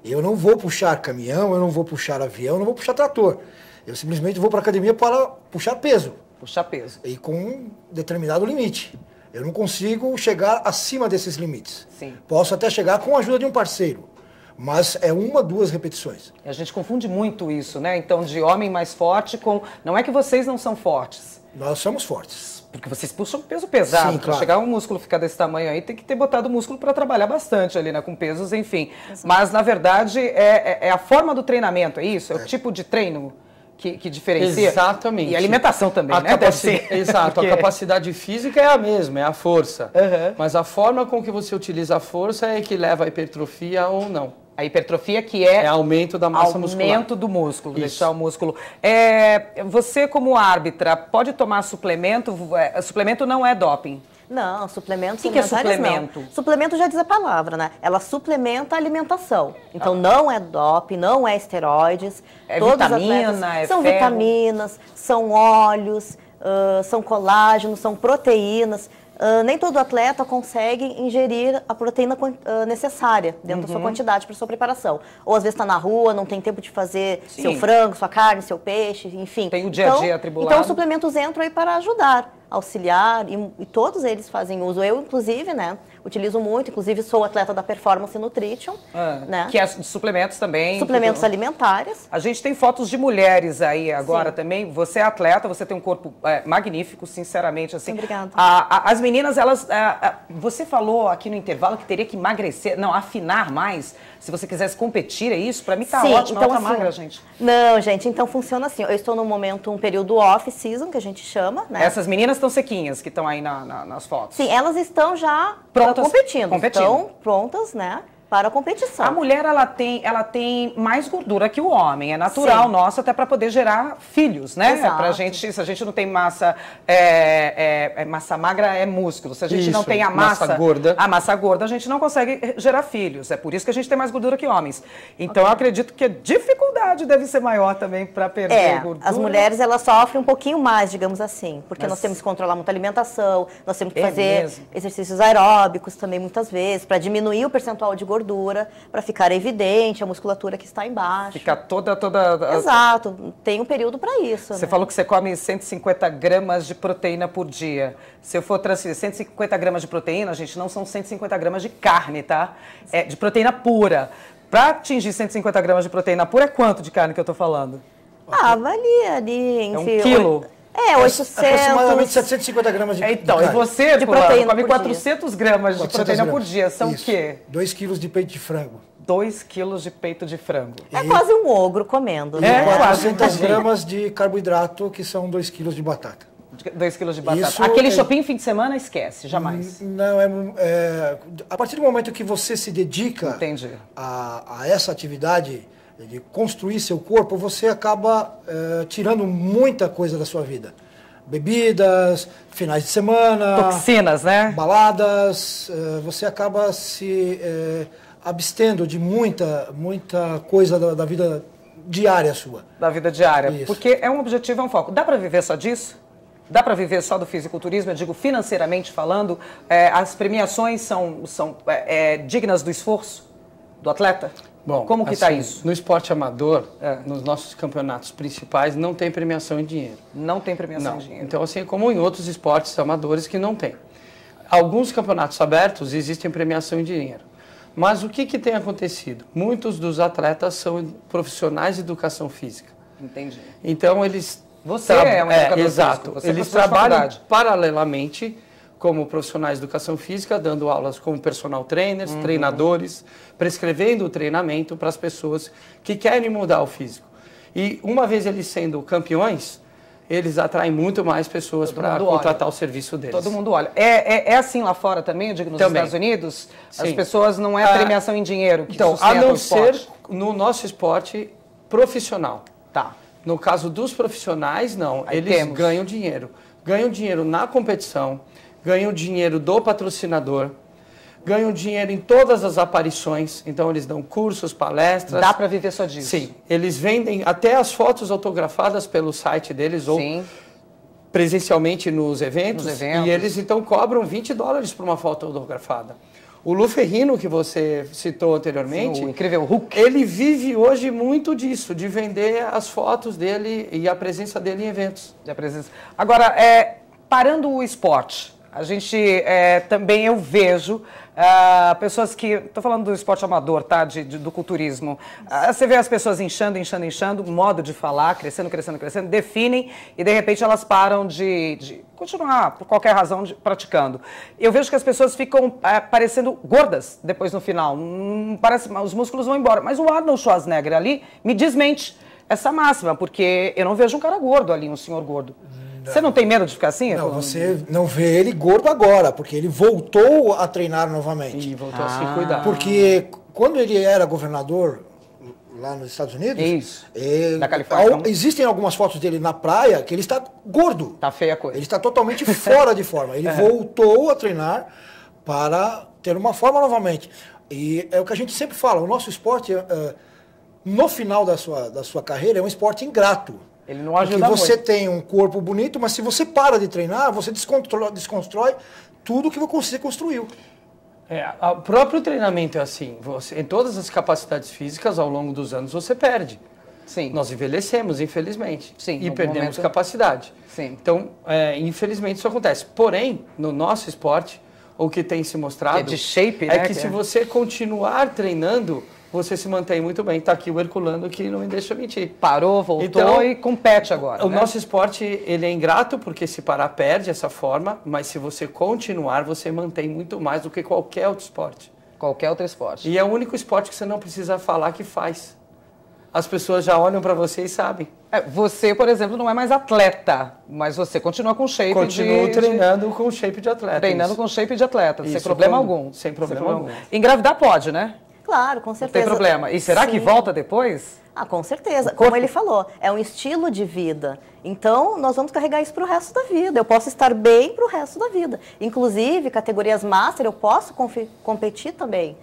Eu não vou puxar caminhão, eu não vou puxar avião, eu não vou puxar trator. Eu simplesmente vou para a academia para puxar peso. Puxar peso. E com um determinado limite. Eu não consigo chegar acima desses limites. Sim. Posso até chegar com a ajuda de um parceiro. Mas é 1, 2 repetições. E a gente confunde muito isso, né? Então, de homem mais forte com... Não é que vocês não são fortes. Nós somos fortes. Porque vocês puxam peso pesado. Sim, para claro. chegar um músculo ficar desse tamanho aí, tem que ter botado músculo para trabalhar bastante ali, né? Com pesos, enfim. Exato. Mas, na verdade, é a forma do treinamento, é isso? É o tipo de treino que diferencia. Exatamente. E a alimentação também, né? Exato, porque... a capacidade física é a mesma, é a força. Mas a forma com que você utiliza a força é que leva à hipertrofia ou não. A hipertrofia que é aumento da massa muscular. Aumento do músculo, deixar o músculo. Você, como árbitra, pode tomar suplemento? Suplemento não é doping. Não, suplementos O que é suplemento? Não. Suplemento já diz a palavra, né? Ela suplementa a alimentação. Então não é doping, não é esteroides. Todos vitamina, são ferro. vitaminas, são óleos, são colágenos, são proteínas. Nem todo atleta consegue ingerir a proteína necessária dentro da sua quantidade para sua preparação. Ou às vezes está na rua, não tem tempo de fazer seu frango, sua carne, seu peixe, enfim. Tem o dia a dia atribulado. Então os suplementos entram aí para ajudar, auxiliar, e todos eles fazem uso. Eu, inclusive, né, utilizo muito, inclusive sou atleta da Performance Nutrition. Né? Que é de suplementos também. Suplementos alimentares. A gente tem fotos de mulheres aí agora também. Você é atleta, você tem um corpo magnífico, sinceramente. Assim. Obrigada. As meninas, elas... você falou aqui no intervalo que teria que emagrecer, não, afinar mais, se você quisesse competir, é isso? Pra mim tá ótimo, então, ela tá magra, gente. Não, gente, então funciona assim. Eu estou no momento, um período off-season, que a gente chama, né? Essas meninas estão sequinhas, que estão aí nas fotos. Sim, elas estão já prontas, competindo. Estão prontas, né, para a competição. A mulher, ela tem mais gordura que o homem. É natural nosso, até para poder gerar filhos, né? Exato. Se a gente não tem massa... massa magra é músculo. Se a gente não tem a massa gorda, a gente não consegue gerar filhos. É por isso que a gente tem mais gordura que homens. Então, eu acredito que a dificuldade deve ser maior também para perder gordura. As mulheres, elas sofrem um pouquinho mais, digamos assim. Porque nós temos que controlar muito a alimentação, nós temos que fazer exercícios aeróbicos também, muitas vezes, para diminuir o percentual de gordura, para ficar evidente a musculatura que está embaixo. Ficar toda... Exato, tem um período para isso. Você falou que você come 150 gramas de proteína por dia. Se eu for transferir 150 gramas de proteína, gente, não são 150 gramas de carne, tá? É de proteína pura. Para atingir 150 gramas de proteína pura, é quanto de carne que eu tô falando? Varia ali entre... 1 quilo? 800... Aproximadamente 750 gramas de Então, carne. E você, de proteína come por 400 gramas de proteína por dia. São o quê? 2 quilos de peito de frango. 2 quilos de peito de frango. É quase um ogro comendo, né? 400 gramas de carboidrato, que são 2 quilos de batata. 2 quilos de batata. Isso Aquele shopping fim de semana, esquece, jamais. Não, a partir do momento que você se dedica a essa atividade de construir seu corpo, você acaba tirando muita coisa da sua vida. Bebidas, finais de semana... Toxinas, né? Baladas, você acaba se abstendo de muita coisa da vida diária sua. Da vida diária. Isso. Porque é um objetivo, é um foco. Dá para viver só disso? Dá para viver só do fisiculturismo? Eu digo financeiramente falando, as premiações são dignas do esforço do atleta? Bom, como que está isso? No esporte amador, nos nossos campeonatos principais, não tem premiação em dinheiro. Não tem premiação em dinheiro. Então, assim como em outros esportes amadores que não tem. Alguns campeonatos abertos existem premiação em dinheiro. Mas o que tem acontecido? Muitos dos atletas são profissionais de educação física. Entendi. Então, eles... Você é um educador exato. físico. Eles trabalham paralelamente como profissionais de educação física, dando aulas como personal trainers, treinadores, prescrevendo o treinamento para as pessoas que querem mudar o físico. E uma vez eles sendo campeões, eles atraem muito mais pessoas para contratar o serviço deles. Todo mundo olha. É assim lá fora também, eu digo, nos Estados Unidos? Sim. As pessoas não é a premiação em dinheiro que sustenta o esporte. A não ser no nosso esporte profissional. Tá. No caso dos profissionais, não. Eles ganham dinheiro. Ganham dinheiro na competição, ganham dinheiro do patrocinador, ganham dinheiro em todas as aparições. Então, eles dão cursos, palestras. Dá para viver só disso? Sim. Eles vendem até as fotos autografadas pelo site deles ou presencialmente nos eventos. E eles, então, cobram $20 por uma foto autografada. O Lu Ferrino, que você citou anteriormente, o incrível Hulk, ele vive hoje muito disso, de vender as fotos dele e a presença dele em eventos. Agora, parando o esporte, a gente também eu vejo pessoas que... Estou falando do esporte amador, tá? Do culturismo. Você vê as pessoas inchando, modo de falar, crescendo, definem e, de repente, elas param de continuar, por qualquer razão, praticando. Eu vejo que as pessoas ficam parecendo gordas depois no final. Parece, os músculos vão embora. Mas o Arnold Schwarzenegger ali me desmente. essa máxima, porque eu não vejo um cara gordo ali, um senhor gordo. Você não tem medo de ficar assim? Não, você não vê ele gordo agora, porque ele voltou a treinar novamente. E voltou a se cuidar. Porque quando ele era governador lá nos Estados Unidos, da Califórnia, existem algumas fotos dele na praia que ele está gordo. Tá feia a coisa. Ele está totalmente fora de forma. Ele voltou a treinar para ter uma forma novamente. E é o que a gente sempre fala, o nosso esporte, no final da sua carreira, é um esporte ingrato. Ele não ajuda porque você muito. tem um corpo bonito, mas se você para de treinar, você desconstrói tudo que você construiu. O próprio treinamento é assim. Em todas as capacidades físicas, ao longo dos anos, você perde. Sim. Nós envelhecemos, infelizmente. Sim, e perdemos momento... capacidade. Sim. Então, infelizmente, isso acontece. Porém, no nosso esporte, o que tem se mostrado... Que é de shape, né? Que se você continuar treinando, você se mantém muito bem. Está aqui o Herculano que não me deixa mentir. Parou, voltou então, e compete agora. O nosso esporte, ele é ingrato, porque se parar, perde essa forma, mas se você continuar, você mantém muito mais do que qualquer outro esporte. Qualquer outro esporte. E é o único esporte que você não precisa falar que faz. As pessoas já olham para você e sabem. Você, por exemplo, não é mais atleta, mas você continua com shape Continuo treinando com shape de atleta. Treinando com shape de atleta, sem problema algum. Sem problema algum. Engravidar pode, né? Claro, com certeza. Não tem problema. E será que volta depois? Com certeza. Como ele falou, é um estilo de vida. Então, nós vamos carregar isso para o resto da vida. Eu posso estar bem para o resto da vida. Inclusive, categorias Master, eu posso competir também,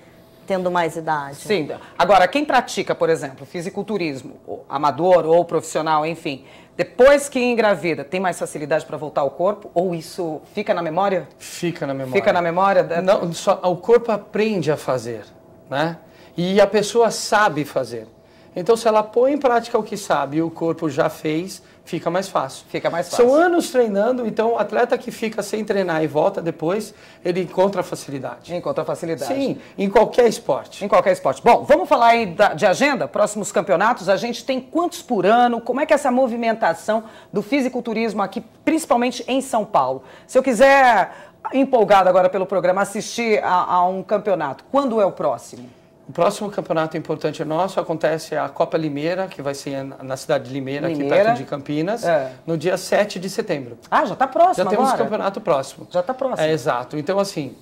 tendo mais idade. Sim. Agora, quem pratica, por exemplo, fisiculturismo, amador ou profissional, enfim, depois que engravida, tem mais facilidade para voltar ao corpo? Ou isso fica na memória? Fica na memória. Fica na memória? Não, o corpo aprende a fazer, né? E a pessoa sabe fazer. Então, se ela põe em prática o que sabe e o corpo já fez, fica mais fácil. Fica mais fácil. São anos treinando, então o atleta que fica sem treinar e volta depois, ele encontra facilidade. Encontra facilidade. Sim, em qualquer esporte. Em qualquer esporte. Bom, vamos falar aí de agenda, próximos campeonatos. A gente tem quantos por ano? Como é que é essa movimentação do fisiculturismo aqui, principalmente em São Paulo? Se eu quiser, empolgado agora pelo programa, assistir a um campeonato, quando é o próximo? O próximo campeonato importante nosso acontece a Copa Limeira, que vai ser na cidade de Limeira, aqui perto de Campinas, no dia 7 de setembro. Já está próximo agora? Já temos agora. Campeonato próximo. Já está próximo. Exato. Então, assim,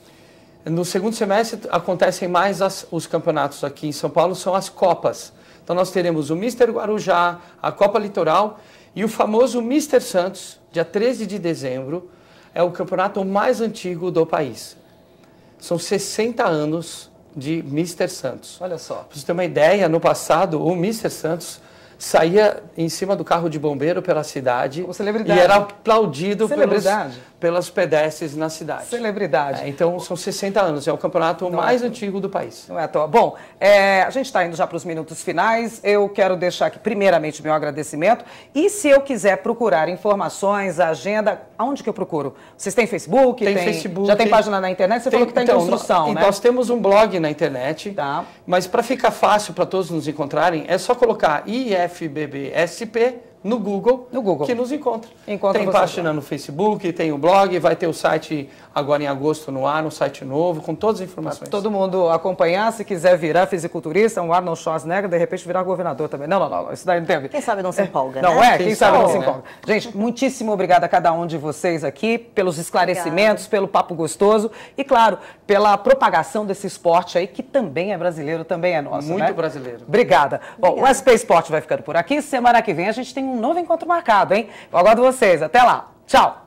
no segundo semestre acontecem mais os campeonatos aqui em São Paulo, são as Copas. Então, nós teremos o Mister Guarujá, a Copa Litoral e o famoso Mister Santos, dia 13 de dezembro, é o campeonato mais antigo do país. São 60 anos de Mister Santos. Olha só. Para você ter uma ideia, no passado, o Mister Santos saía em cima do carro de bombeiro pela cidade e era aplaudido pelos pedestres na cidade. Celebridade. Então, são 60 anos. É o campeonato mais antigo do país. Não é à toa. Bom, a gente está indo já para os minutos finais. Eu quero deixar aqui, primeiramente, meu agradecimento. E se eu quiser procurar informações, agenda, aonde que eu procuro? Vocês têm Facebook? Tem Facebook. Já tem página na internet? Você falou que está em construção, né? Nós temos um blog na internet. Tá. Mas para ficar fácil para todos nos encontrarem, é só colocar IFBBSP no Google, que nos encontra. Tem página no Facebook, tem o blog, vai ter o site agora em agosto no ar, um site novo, com todas as informações. Todo mundo acompanhar, se quiser virar fisiculturista, um Arnold Schwarzenegger, de repente virar governador também. Não, isso daí não tem a ver. Quem sabe não se empolga, não né? É? Quem sabe não se empolga. Gente, muitíssimo obrigada a cada um de vocês aqui, pelos esclarecimentos, pelo papo gostoso e, claro, pela propagação desse esporte aí, que também é brasileiro, também é nosso, Muito brasileiro. Obrigada. Bom, o SP Esporte vai ficando por aqui. Semana que vem a gente tem um novo encontro marcado, hein? Eu aguardo vocês. Até lá. Tchau.